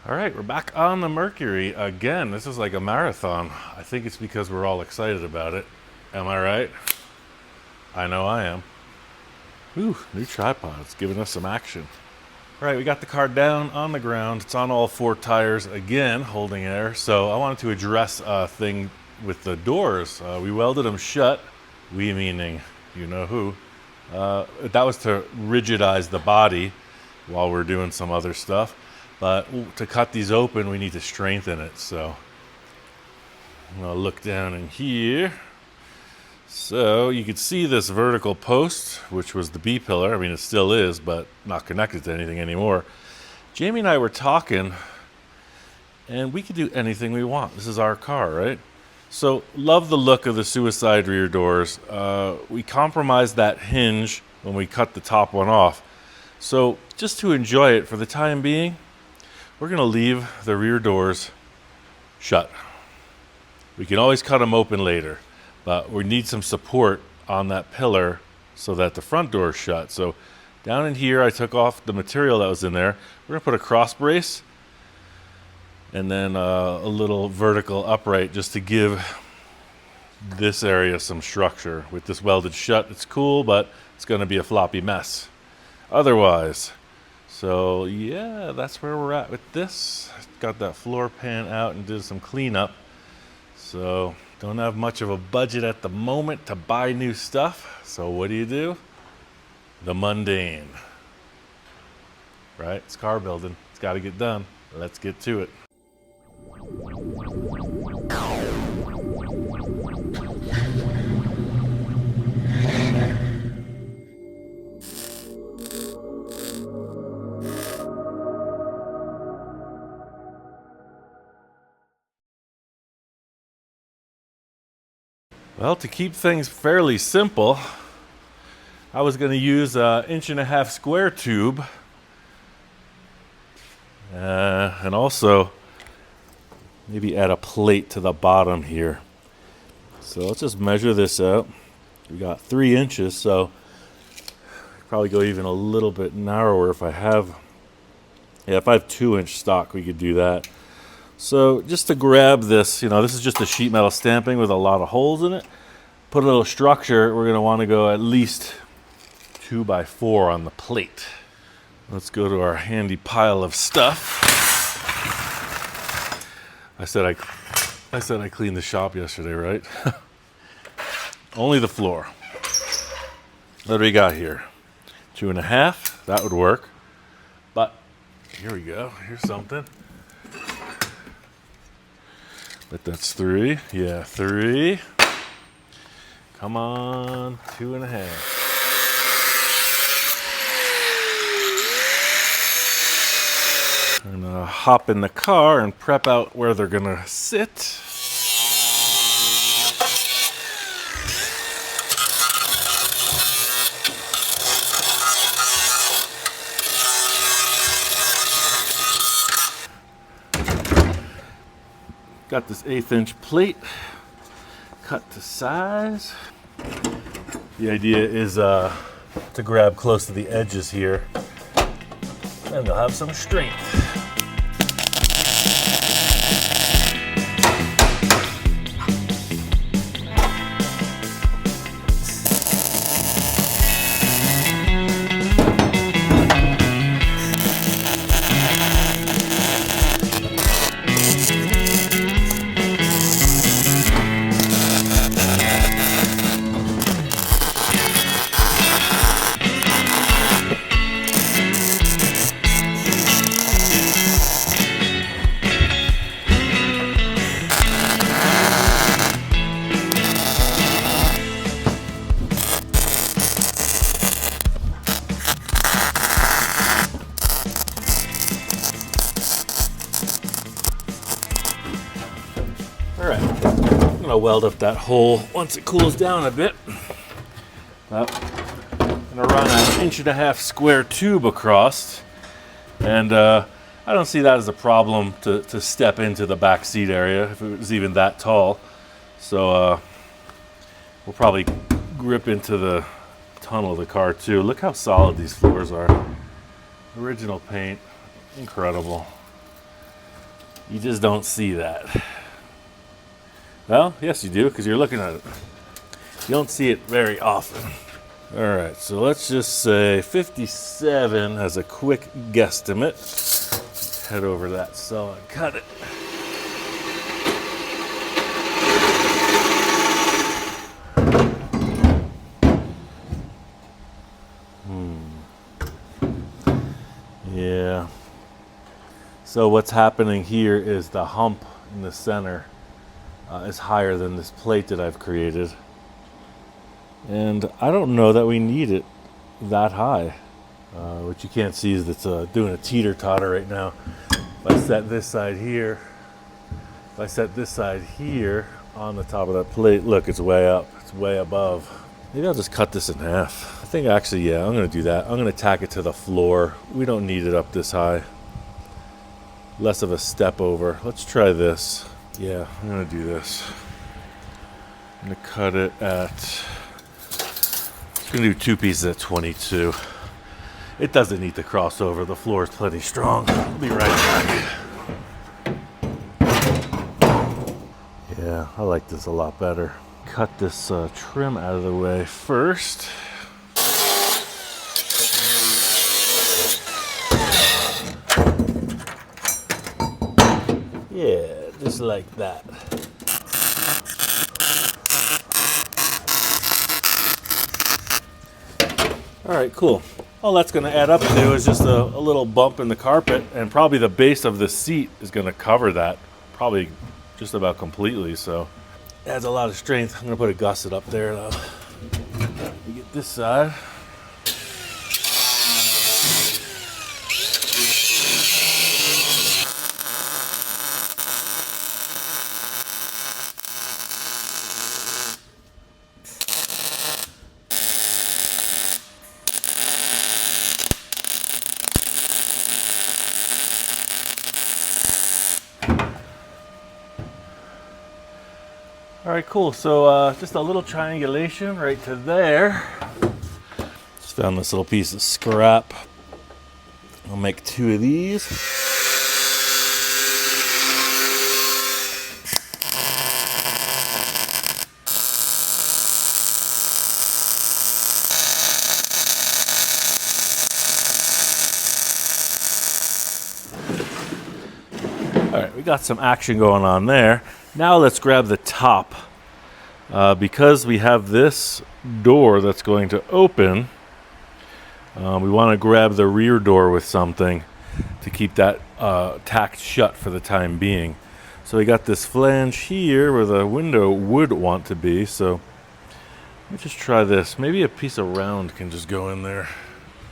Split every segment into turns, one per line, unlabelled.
All right, we're back on the Mercury again. This is like a marathon. I think it's because we're all excited about it. Am I right? I know I am. Ooh, new tripod. It's giving us some action. All right, we got the car down on the ground. It's on all four tires again, holding air. So I wanted to address a thing with the doors. We welded them shut. We meaning you know who. That was to rigidize the body while we're doing some other stuff. But to cut these open, we need to strengthen it. So I'm going to look down in here. So you could see this vertical post, which was the B pillar. I mean, it still is, but not connected to anything anymore. Jamie and I were talking, and we could do anything we want. This is our car, right? So love the look of the suicide rear doors. We compromised that hinge when we cut the top one off. So just to enjoy it for the time being, we're going to leave the rear doors shut. We can always cut them open later, but we need some support on that pillar so that the front door is shut. So down in here, I took off the material that was in there. We're going to put a cross brace and then a little vertical upright just to give this area some structure. With this welded shut, it's cool, but it's going to be a floppy mess otherwise. So yeah, that's where we're at with this. Got that floor pan out and did some cleanup. So don't have much of a budget at the moment to buy new stuff. So what do? The mundane. Right? It's car building. It's got to get done. Let's get to it. Well, to keep things fairly simple, I was going to use an 1.5 inch square tube and also maybe add a plate to the bottom here. So let's just measure this out. We got 3 inches, so probably go even a little bit narrower if I have 2-inch stock, we could do that. So just to grab this, this is just a sheet metal stamping with a lot of holes in it. Put a little structure, we're going to want to go at least 2x4 on the plate. Let's go to our handy pile of stuff. I said I cleaned the shop yesterday, right? Only the floor. What do we got here? 2.5, that would work. But here we go, here's something. But that's 3. Yeah, 3. Come on, 2.5. I'm gonna hop in the car and prep out where they're gonna sit. Got this 1/8 inch plate cut to size. The idea is to grab close to the edges here, and they'll have some strength. Alright, I'm going to weld up that hole once it cools down a bit. I'm going to run an 1.5 inch square tube across, and I don't see that as a problem to step into the back seat area if it was even that tall. So we'll probably grip into the tunnel of the car too. Look how solid these floors are. Original paint, incredible. You just don't see that. Well, yes you do, because you're looking at it. You don't see it very often. All right, so let's just say 57 as a quick guesstimate. Head over to that saw and cut it. Yeah. So what's happening here is the hump in the center is higher than this plate that I've created. And I don't know that we need it that high. What you can't see is it's doing a teeter-totter right now. If I set this side here, on the top of that plate, look, it's way up. It's way above. Maybe I'll just cut this in half. I think actually, yeah, I'm going to do that. I'm going to tack it to the floor. We don't need it up this high. Less of a step over. Let's try this. Yeah, I'm going to do this. I'm going to cut it at... I'm going to do 2 pieces at 22. It doesn't need to cross over. The floor is plenty strong. I'll be right back. Yeah, I like this a lot better. Cut this trim out of the way first. Yeah, just like that. All right, cool. All that's going to add up to is just a little bump in the carpet, and probably the base of the seat is going to cover that, probably just about completely. So it adds a lot of strength. I'm going to put a gusset up there though. We get this side. All right, cool. So just a little triangulation right to there. Just found this little piece of scrap. I'll make 2 of these. All right, we got some action going on there. Now let's grab the top. Because we have this door that's going to open, we want to grab the rear door with something to keep that tacked shut for the time being. So we got this flange here where the window would want to be. So let me just try this. Maybe a piece of round can just go in there.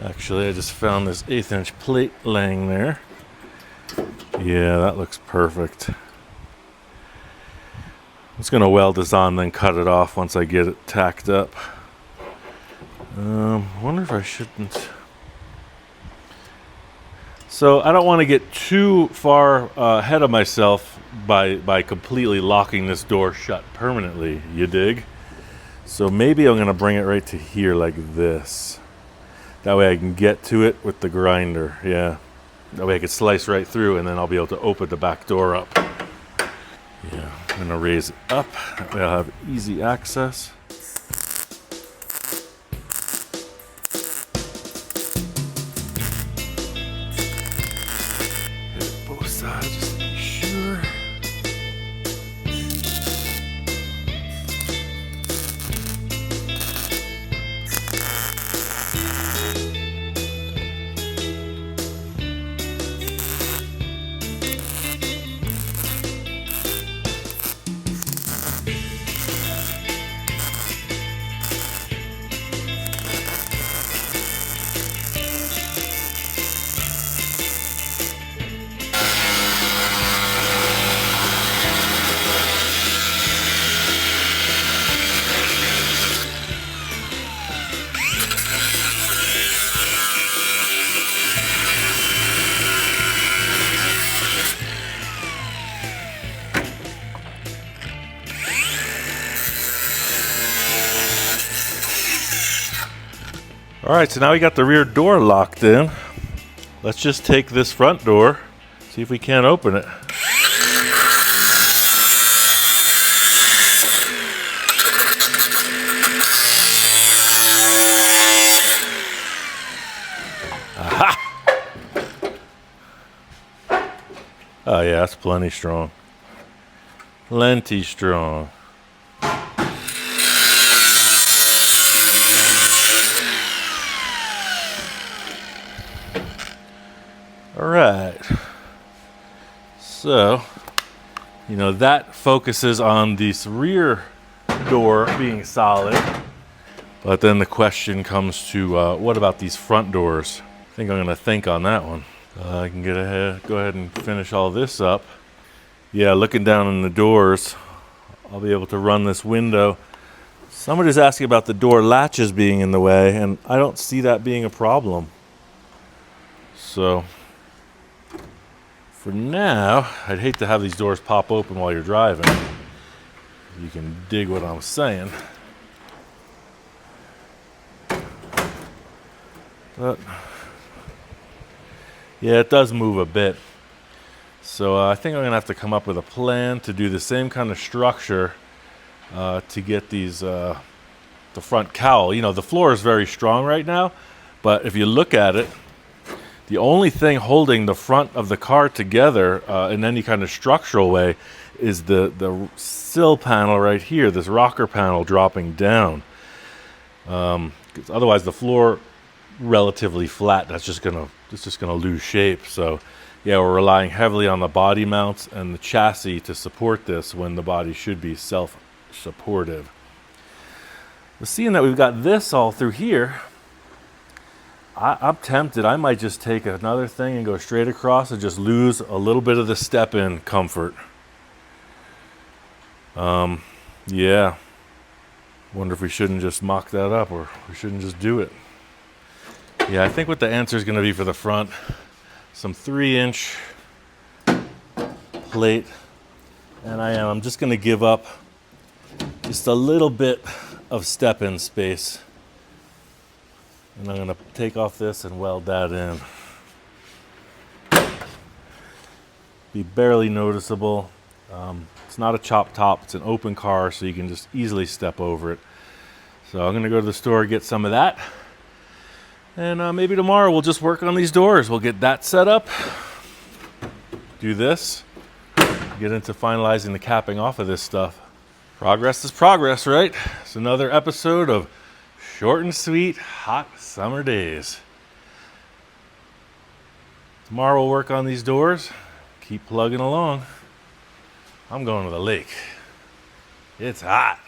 Actually, I just found this 1/8 inch plate laying there. Yeah, that looks perfect. I'm just going to weld this on, then cut it off once I get it tacked up. I wonder if I shouldn't. So I don't want to get too far ahead of myself by completely locking this door shut permanently, you dig? So maybe I'm going to bring it right to here like this. That way I can get to it with the grinder, yeah. That way I can slice right through, and then I'll be able to open the back door up. Yeah, I'm going to raise it up. That way I'll have easy access. Hit it both sides just to be sure. All right, so now we got the rear door locked in. Let's just take this front door, see if we can't open it. Oh yeah, that's plenty strong. Plenty strong. All right. So, that focuses on this rear door being solid. But then the question comes to, what about these front doors? I think I'm going to think on that one. I can go ahead and finish all this up. Yeah, looking down in the doors, I'll be able to run this window. Somebody's asking about the door latches being in the way, and I don't see that being a problem. So, for now, I'd hate to have these doors pop open while you're driving. You can dig what I'm saying. But yeah, it does move a bit. So I think I'm going to have to come up with a plan to do the same kind of structure to get these, the front cowl. The floor is very strong right now, but if you look at it, the only thing holding the front of the car together in any kind of structural way is the sill panel right here, this rocker panel dropping down. 'Cause otherwise the floor relatively flat. It's just gonna lose shape. So yeah, we're relying heavily on the body mounts and the chassis to support this when the body should be self-supportive. But seeing that we've got this all through here, I'm tempted. I might just take another thing and go straight across and just lose a little bit of the step-in comfort. Yeah. Wonder if we shouldn't just mock that up, or we shouldn't just do it. Yeah, I think what the answer is going to be for the front, some 3-inch plate, and I'm just going to give up just a little bit of step-in space, and I'm going to take off this and weld that in. Be barely noticeable. It's not a chop top, it's an open car, so you can just easily step over it. So I'm going to go to the store, get some of that. And maybe tomorrow we'll just work on these doors. We'll get that set up, do this, get into finalizing the capping off of this stuff. Progress is progress, right? It's another episode of short and sweet, hot summer days. Tomorrow we'll work on these doors. Keep plugging along. I'm going to the lake. It's hot.